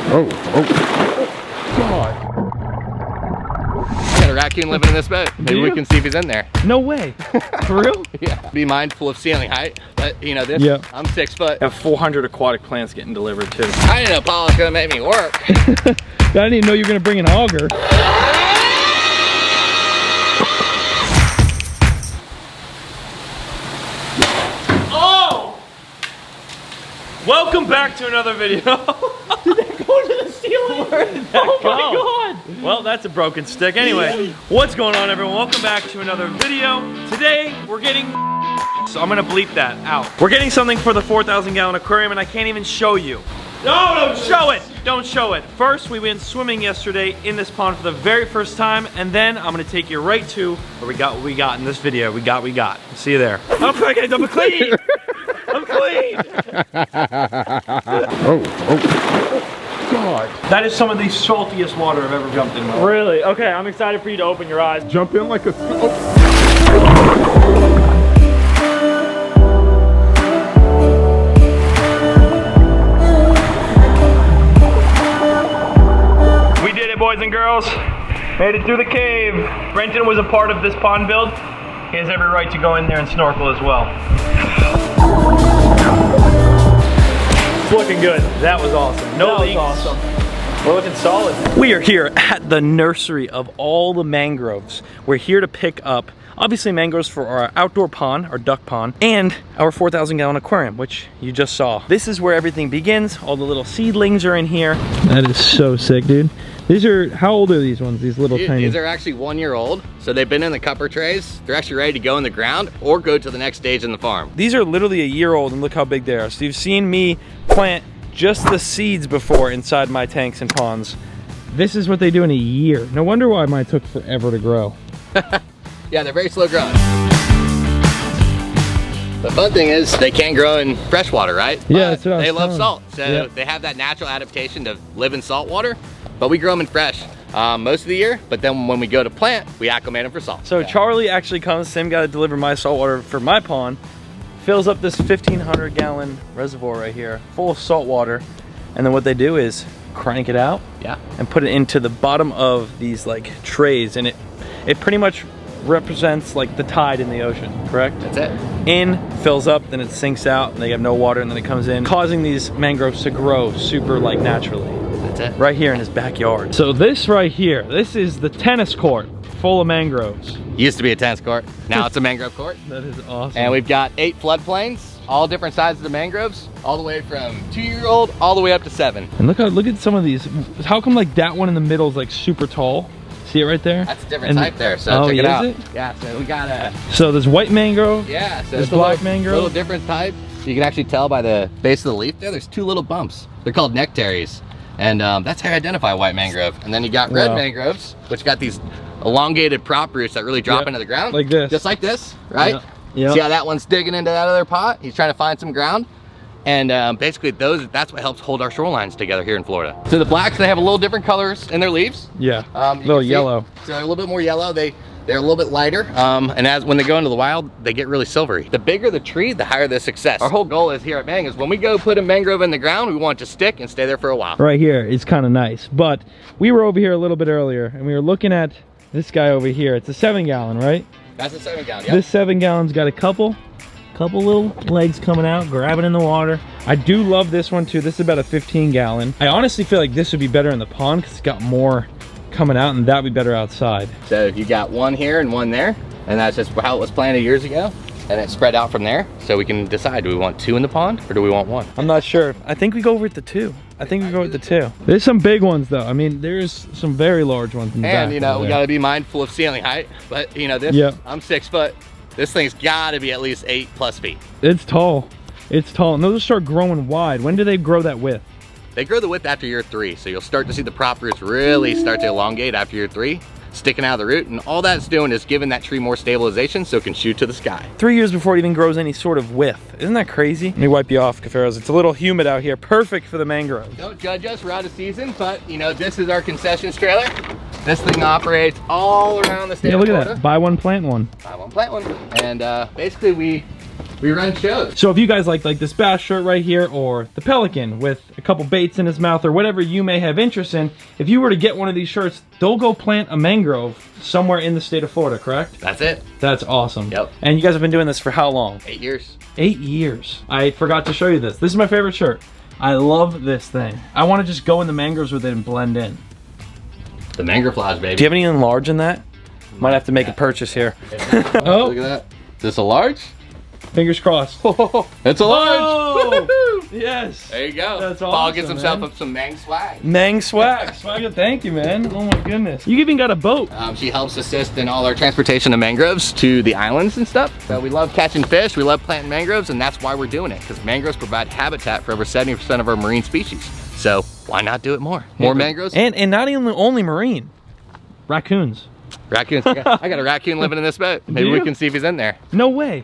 Oh, God. Got a raccoon living in this boat. Maybe we can see if he's in there. No way. For real? Yeah. Be mindful of ceiling height. But you know this. Yeah. I'm 6 foot. I have 400 aquatic plants getting delivered too. I didn't know Paul was gonna make me work. I didn't even know you were gonna bring an auger. Oh! Welcome back to another video. Did that go to the ceiling? Where did that Oh go? my God. Well, that's a broken stick. Anyway, what's going on, everyone? Welcome back to another video. Today, we're getting... So I'm gonna bleep that out. We're getting something for the 4,000 gallon aquarium and I can't even show you. No, don't show it! Don't show it. First, we went swimming yesterday in this pond for the very first time, and then I'm gonna take you right to where we got what we got in this video. We got. See you there. I'm clean. I'm clean. I'm clean. God. That is some of the saltiest water I've ever jumped in my life. Really? Okay, I'm excited for you to open your eyes. Jump in like a... We did it, boys and girls. Made it through the cave. Brenton was a part of this pond build. He has every right to go in there and snorkel as well. It's looking good. That was awesome. No leaks. Awesome. We're looking solid. We are here at the nursery of all the mangroves. We're here to pick up, obviously, mangroves for our outdoor pond, our duck pond, and our 4,000 gallon aquarium, which you just saw. This is where everything begins. All the little seedlings are in here. That is so sick, dude. These are, how old are these ones? These little tiny? These are actually 1 year old. So they've been in the cupper trays. They're actually ready to go in the ground or go to the next stage in the farm. These are literally a year old and look how big they are. So you've seen me plant just the seeds before inside my tanks and ponds. This is what they do in a year. No wonder why mine took forever to grow. Yeah, they're very slow growing. The fun thing is they can grow in fresh water, right? Yeah, But that's what I was they love telling. salt. So Yep. they have that natural adaptation to live in salt water, but we grow them in fresh most of the year. But then when we go to plant, we acclimate them for salt. So Charlie actually comes, same guy to deliver my salt water for my pond, fills up this 1,500 gallon reservoir right here, full of salt water. And then what they do is crank it out Yeah. and put it into the bottom of these like trays. And it pretty much represents like the tide in the ocean, correct? That's it. In, fills up, then it sinks out, and they have no water, and then it comes in, causing these mangroves to grow super like naturally. That's it. Right here in his backyard. So this right here, this is the tennis court full of mangroves. Used to be a tennis court. Now it's a mangrove court. That is awesome. And we've got 8 floodplains, all different sizes of mangroves, all the way from 2-year-old all the way up to 7. And look at some of these. How come like that one in the middle is like super tall? See it right there? That's a different type there, so oh, check it is out. it? Yeah, so we got a... So there's white mangrove. Yeah, so There's it's a black little, mangrove. little different type. You can actually tell by the base of the leaf there's 2 little bumps. They're called nectaries. And that's how you identify white mangrove. And then you got red Wow. mangroves, which got these elongated prop roots that really drop Yep. into the ground. Like this. Just like this, right? Yep. Yep. See how that one's digging into that other pot? He's trying to find some ground. And basically that's what helps hold our shorelines together here in Florida. So the blacks, they have a little different colors in their leaves. Yeah, You a little can see. yellow. So they're a little bit more yellow. They're a little bit lighter. And when they go into the wild, they get really silvery. The bigger the tree, the higher the success. Our whole goal is here at Mang is when we go put a mangrove in the ground, we want it to stick and stay there for a while. Right here is kind of nice. But we were over here a little bit earlier and we were looking at this guy over here. It's a 7 gallon, right? That's a 7 gallon, yeah. This 7 gallon's got a couple little legs coming out, grabbing in the water. I do love this one too. This is about a 15 gallon. I honestly feel like this would be better in the pond because it's got more coming out and that would be better outside. So you got one here and one there, and that's just how it was planted years ago. And it spread out from there, so we can decide, do we want 2 in the pond or do we want 1? I'm not sure. I think we go with the 2. I think we go with the 2. There's some big ones though. I mean, there's some very large ones in the back. And you know, over we there. gotta be mindful of ceiling height, but you know, this, Yep. I'm 6 foot. This thing's gotta be at least 8+ feet. It's tall. It's tall. And those will start growing wide. When do they grow that width? They grow the width after year 3, so you'll start to see the prop roots really start to elongate after year 3, sticking out of the root, and all that's doing is giving that tree more stabilization so it can shoot to the sky. 3 years before it even grows any sort of width. Isn't that crazy? Let me wipe you off, Cuffaros. It's a little humid out here. Perfect for the mangrove. Don't judge us, we're out of season, but you know, this is our concessions trailer. This thing operates all around the state Yeah, of look at Florida. that. Buy one, plant one. Buy one, plant one. And basically we we run shows. So if you guys like this bass shirt right here, or the pelican with a couple baits in his mouth, or whatever you may have interest in, if you were to get one of these shirts, they'll go plant a mangrove somewhere in the state of Florida, correct? That's it. That's awesome. Yep. And you guys have been doing this for how long? 8 years. 8 years. I forgot to show you this. This is my favorite shirt. I love this thing. I want to just go in the mangroves with it and blend in. The mangrove flowers, baby. Do you have anything large in that? Might have to make a purchase here. Oh, Look at that. Is this a large? fingers crossed. It's a large. Oh, yes. There you go. That's Paul awesome, gets himself man. up some Mang swag. Mang swag. Swagger, thank you, man. Oh my goodness. You even got a boat. She helps assist in all our transportation of mangroves to the islands and stuff. So we love catching fish, we love planting mangroves, and that's why we're doing it, because mangroves provide habitat for over 70% of our marine species. So why not do it more? More mangroves? And not even only marine. Raccoons. Raccoons. I got a raccoon living in this boat. Maybe we can see if he's in there. No way.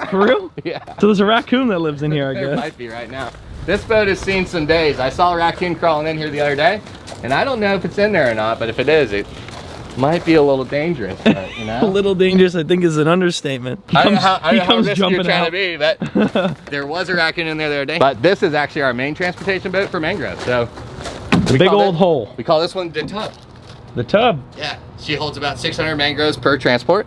For real? Yeah. So there's a raccoon that lives in here, I There guess. might be right now. This boat has seen some days. I saw a raccoon crawling in here the other day, and I don't know if it's in there or not, but if it is, it might be a little dangerous, but, you know? A little dangerous, I think, is an understatement. I don't know how risky you're jumping trying out. to be, but there was a raccoon in there the other day. But this is actually our main transportation boat for mangroves. So The big old hole. We call this one the tub. The tub. Yeah, she holds about 600 mangroves per transport,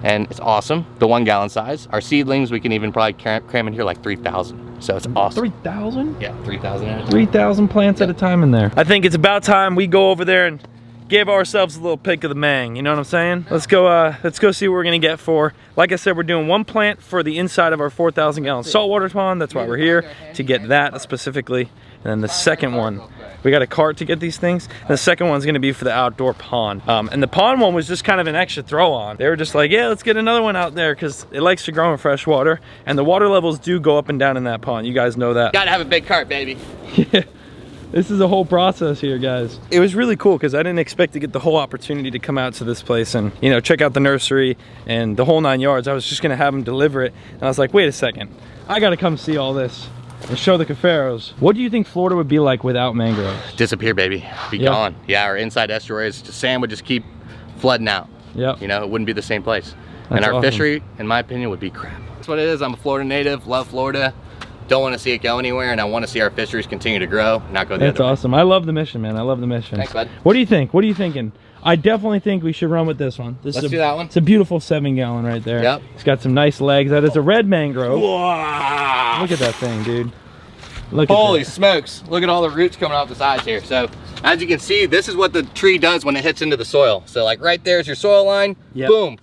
and it's awesome. The 1 gallon size. Our seedlings, we can even probably cram in here like 3,000. So it's awesome. 3,000? Yeah, 3,000. 3,000 plants at a time in there. I think it's about time we go over there and give ourselves a little pick of the mang. You know what I'm saying? Let's go see what we're gonna get for. Like I said, we're doing 1 plant for the inside of our 4,000 gallon saltwater pond. That's why we're here, to get that specifically. And then the second one, we got a cart to get these things. And the second one's gonna be for the outdoor pond. And the pond one was just kind of an extra throw on. They were just like, yeah, let's get another one out there because it likes to grow in fresh water. And the water levels do go up and down in that pond. You guys know that. Gotta have a big cart, baby. Yeah. This is a whole process here, guys. It was really cool because I didn't expect to get the whole opportunity to come out to this place and, you know, check out the nursery and the whole 9 yards. I was just gonna have them deliver it. And I was like, wait a second, I gotta come see all this and show the Cuffaros. What do you think Florida would be like without mangroves? Disappear, baby. Be gone. Yeah, our inside estuaries, just sand would just keep flooding out. Yep. You know, it wouldn't be the same place. That's and our awesome. fishery, in my opinion, would be crap. That's what it is. I'm a Florida native, love Florida. Don't want to see it go anywhere, and I want to see our fisheries continue to grow, not go the That's other way. awesome. I love the mission, man. I love the mission. Thanks, bud. What do you think? What are you thinking? I definitely think we should run with this one. Let's do that one. It's a beautiful 7 gallon right there. Yep. It's got some nice legs. That is a red mangrove. Wow. Look at that thing, dude. Look Holy at that. smokes. Look at all the roots coming off the sides here. So as you can see, this is what the tree does when it hits into the soil. So like right there's your soil line, Yep. boom.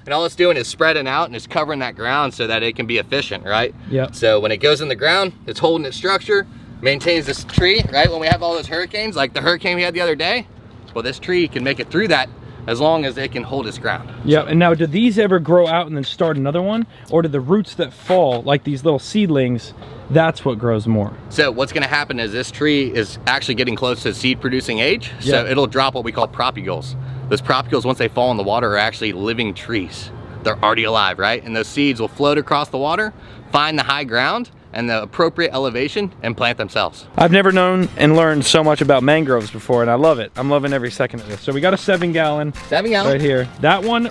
And all it's doing is spreading out and it's covering that ground so that it can be efficient, right? Yep. So when it goes in the ground, it's holding its structure, maintains this tree, right? When we have all those hurricanes, like the hurricane we had the other day, well, this tree can make it through that as long as it can hold its ground. Yeah, and now do these ever grow out and then start another one? Or do the roots that fall, like these little seedlings, that's what grows more? So what's gonna happen is this tree is actually getting close to seed producing age. So Yeah. it'll drop what we call propagules. Those propagules, once they fall in the water, are actually living trees. They're already alive, right? And those seeds will float across the water, find the high ground and the appropriate elevation and plant themselves. I've never known and learned so much about mangroves before, and I love it. I'm loving every second of this. So we got a 7 gallon 7 gallon. right here. That one,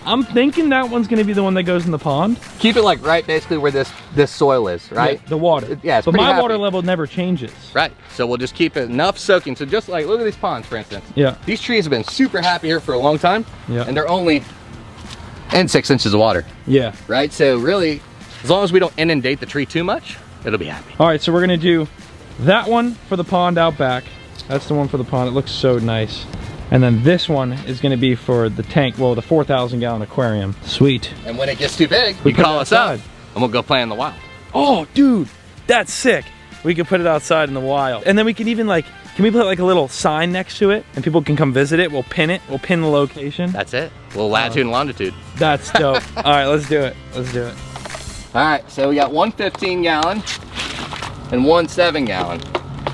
I'm thinking that one's gonna be the one that goes in the pond. Keep it like right basically where this soil is, right? Yeah, the water. Yeah, it's but pretty my happy. water level never changes. Right. So we'll just keep it enough soaking. So just like, look at these ponds, for instance. Yeah. These trees have been super happy here for a long time. Yeah. And they're only in 6 inches of water, Yeah. right? So really, as long as we don't inundate the tree too much, it'll be happy. All right, so we're gonna do that one for the pond out back. That's the one for the pond. It looks so nice. And then this one is gonna be for the tank, well, the 4,000 gallon aquarium. Sweet. And when it gets too big, We you put call it us up outside. and we'll go play in the wild. Oh, dude, that's sick. We could put it outside in the wild. And then we can even can we put like a little sign next to it and people can come visit it? We'll pin it, we'll pin the location. That's it. Well, latitude and longitude. That's dope. All right, let's do it. Let's do it. All right, so we got 1 15 gallon and 1 7 gallon.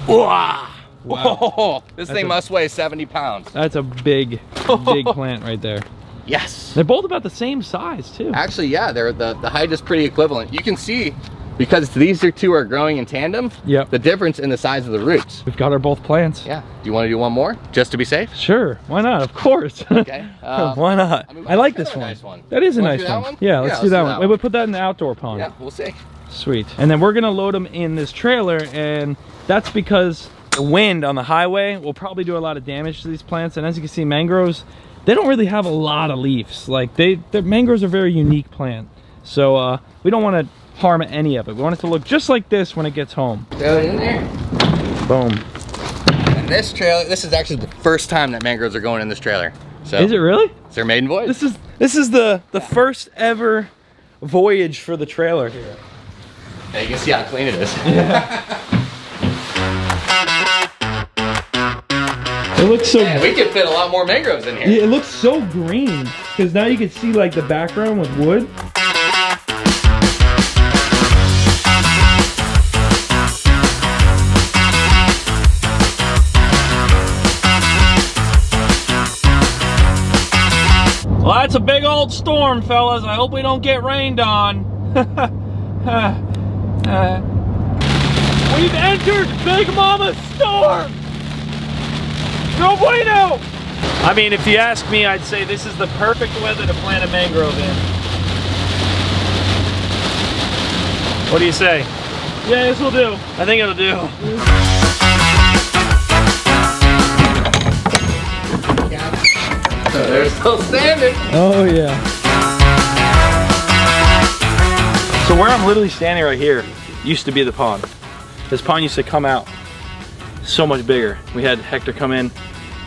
Wow. Whoa, this thing must weigh 70 pounds. That's a big, big plant right there. Yes. They're both about the same size too. Actually, yeah, the height is pretty equivalent. You can see because these two are growing in tandem, Yep. the difference in the size of the roots. We've got our both plants. Yeah. Do you want to do one more just to be safe? Sure, why not? Of course. Okay. Why not? I mean, I like that's this a one. nice one. That is a Wanna nice do that one. one? Yeah, let's do that one. Wait, we'll put that in the outdoor pond. Yeah, we'll see. Sweet. And then we're gonna load them in this trailer, and that's because the wind on the highway will probably do a lot of damage to these plants. And as you can see, mangroves, they don't really have a lot of leaves. Like their mangroves are a very unique plant. So we don't want to harm any of it. We want it to look just like this when it gets home. Throw it in there. Boom. And this trailer, this is actually the first time that mangroves are going in this trailer. So Is it really? it's their maiden voyage. This is the first ever voyage for the trailer here. Yeah, you can see how clean it is. It looks so Man, we could fit a lot more mangroves in here. yeah, it looks so green because now you can see like the background with wood. Well, that's a big old storm, fellas. I hope we don't get rained on. We've entered Big Mama's storm! No bueno! I mean, if you ask me, I'd say this is the perfect weather to plant a mangrove in. What do you say? Yeah, this will do. I think it'll do. So they're still standing. Oh, yeah. So where I'm literally standing right here used to be the pond. This pond used to come out so much bigger. We had Hector come in,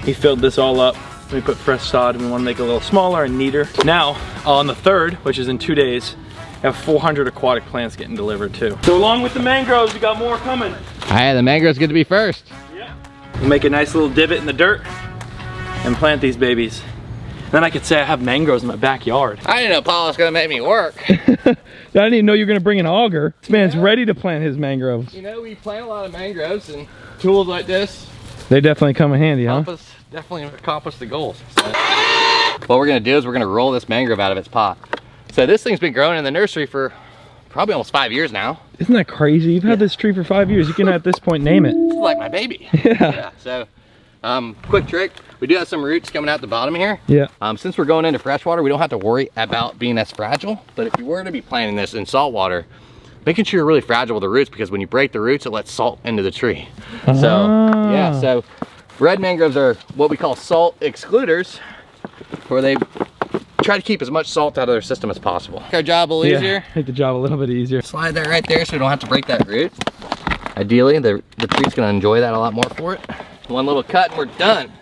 he filled this all up. We put fresh sod and we want to make it a little smaller and neater. Now, on the 3rd, which is in 2 days, I have 400 aquatic plants getting delivered too. So along with the mangroves, we got more coming. Hey, the mangroves get to be first. Yeah. We'll make a nice little divot in the dirt and plant these babies. Then I could say I have mangroves in my backyard. I didn't know Paul was gonna make me work. I didn't even know you were gonna bring an auger. This man's ready to plant his mangroves. You know, we plant a lot of mangroves, and tools like this They definitely come in handy, huh? help us definitely accomplish the goals. So, what we're gonna do is we're gonna roll this mangrove out of its pot. So this thing's been growing in the nursery for probably almost 5 years now. Isn't that crazy? You've had this tree for 5 years. You can at this point name it. It's like my baby. Yeah. So, quick trick. We do have some roots coming out the bottom here. Yeah. Since we're going into freshwater, we don't have to worry about being as fragile. But if you were to be planting this in saltwater, making sure you're really fragile with the roots, because when you break the roots, it lets salt into the tree. So, yeah, so red mangroves are what we call salt excluders, where they try to keep as much salt out of their system as possible. Make our job a little easier. Make the job a little bit easier. Slide that right there so we don't have to break that root. Ideally, the tree's gonna enjoy that a lot more for it. One little cut and we're done.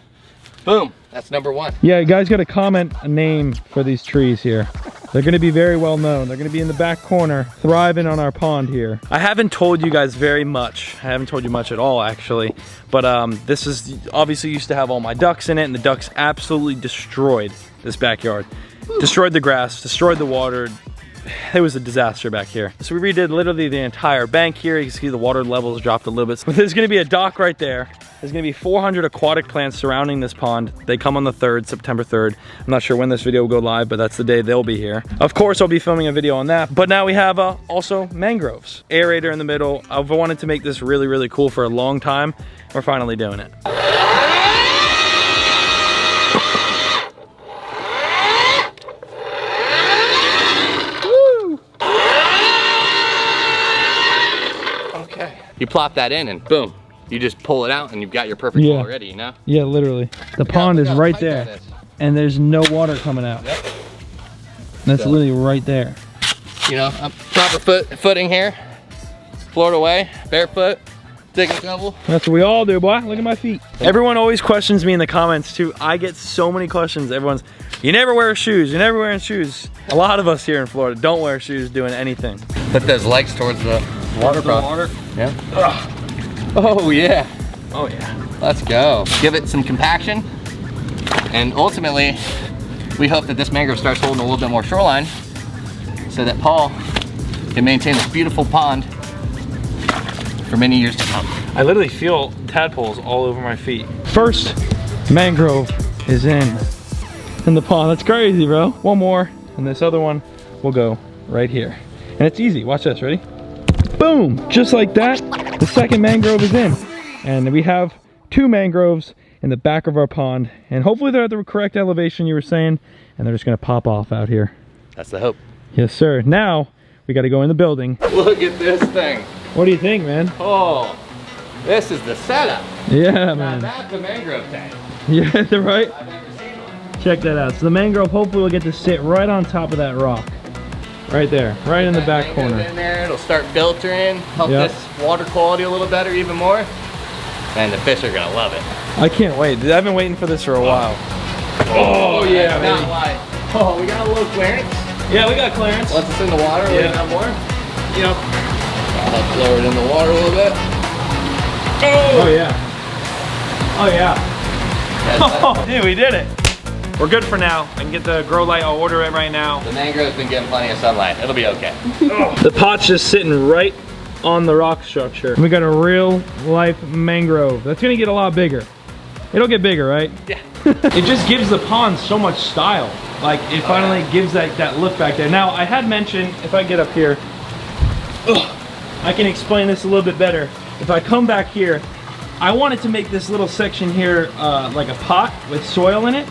Boom, that's number 1. Yeah, you guys got to comment a name for these trees here. They're going to be very well known. They're going to be in the back corner, thriving on our pond here. I haven't told you guys very much. I haven't told you much at all, actually. But this is obviously used to have all my ducks in it, and the ducks absolutely destroyed this backyard. Destroyed the grass, destroyed the water. It was a disaster back here. So we redid literally the entire bank here. You can see the water levels dropped a little bit. But there's gonna be a dock right there. There's gonna be 400 aquatic plants surrounding this pond. They come on the 3rd, September 3rd. I'm not sure when this video will go live, but that's the day they'll be here. Of course, I'll be filming a video on that. But now we have also mangroves. Aerator in the middle. I've wanted to make this really, really cool for a long time. We're finally doing it. You plop that in and boom, you just pull it out and you've got your perfect bowl already, you know? Yeah, literally. The pond is right there, and there's no water coming out. Yep. That's literally right there. You know, proper footing here, floored away, barefoot, taking a shovel. That's what we all do, boy. Look at my feet. Everyone always questions me in the comments too. I get so many questions. Everyone's, you never wear shoes, you're never wearing shoes. A lot of us here in Florida don't wear shoes doing anything. Put those legs towards the water. Yeah. Ugh. Oh yeah. Oh yeah. Let's go. Give it some compaction. And ultimately, we hope that this mangrove starts holding a little bit more shoreline so that Paul can maintain this beautiful pond for many years to come. I literally feel tadpoles all over my feet. First mangrove is in the pond. That's crazy, bro. One more, and this other one will go right here. And it's easy. Watch this, ready? Boom, just like that, the second mangrove is in. And we have 2 mangroves in the back of our pond. And hopefully they're at the correct elevation you were saying, and they're just gonna pop off out here. That's the hope. Yes, sir. Now, we gotta go in the building. Look at this thing. What do you think, man? Oh, this is the setup. Yeah, Now man. that's a mangrove tank. Yeah, right? I've never seen one. Check that out. So the mangrove hopefully will get to sit right on top of that rock. Right there, right in the back Mangrove corner. in there, it'll start filtering, help Yep. this water quality a little better even more. And the fish are gonna love it. I can't wait. I've been waiting for this for a while. Oh, yeah, That's baby. not why. Oh, we got a little clearance. Yeah, we got clearance. Once it's in the water, we're gonna have more. Yep. I'll lower it in the water a little bit. Oh, yeah. Oh, yeah. That's Oh, dude, we did it. We're good for now. I can get the grow light. I'll order it right now. The mangrove's been getting plenty of sunlight. It'll be okay. The pot's just sitting right on the rock structure. We got a real life mangrove. That's gonna get a lot bigger. It'll get bigger, right? Yeah. It just gives the pond so much style. Like it finally gives that look back there. Now I had mentioned, if I get up here, I can explain this a little bit better. If I come back here, I wanted to make this little section here like a pot with soil in it.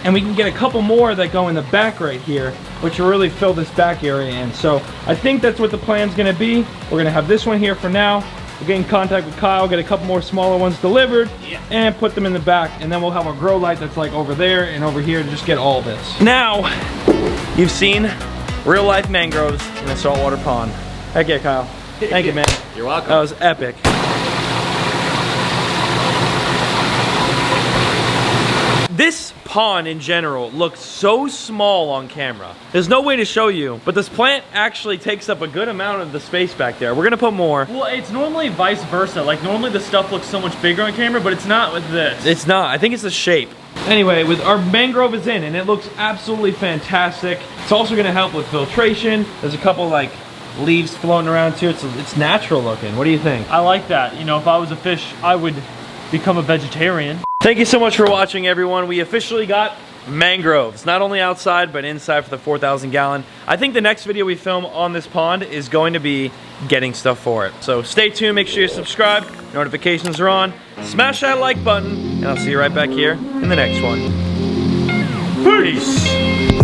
And we can get a couple more that go in the back right here, which will really fill this back area in. So I think that's what the plan's gonna be. We're gonna have this one here for now. We'll get in contact with Kyle, get a couple more smaller ones delivered, and put them in the back. And then we'll have a grow light that's like over there and over here to just get all this. Now, you've seen real life mangroves in a saltwater pond. Heck yeah, Kyle. Thank you, man. You're welcome. That was epic. This pond in general looks so small on camera. There's no way to show you, but this plant actually takes up a good amount of the space back there. We're gonna put more. Well, it's normally vice versa. Like normally the stuff looks so much bigger on camera, but it's not with this. It's not, I think it's the shape. Anyway, with our mangrove is in and it looks absolutely fantastic. It's also gonna help with filtration. There's a couple like leaves floating around too. It's natural looking. What do you think? I like that. You know, if I was a fish, I would become a vegetarian. Thank you so much for watching, everyone. We officially got mangroves, not only outside, but inside for the 4,000 gallon. I think the next video we film on this pond is going to be getting stuff for it. So stay tuned, make sure you subscribe, notifications are on, smash that like button, and I'll see you right back here in the next one. Peace.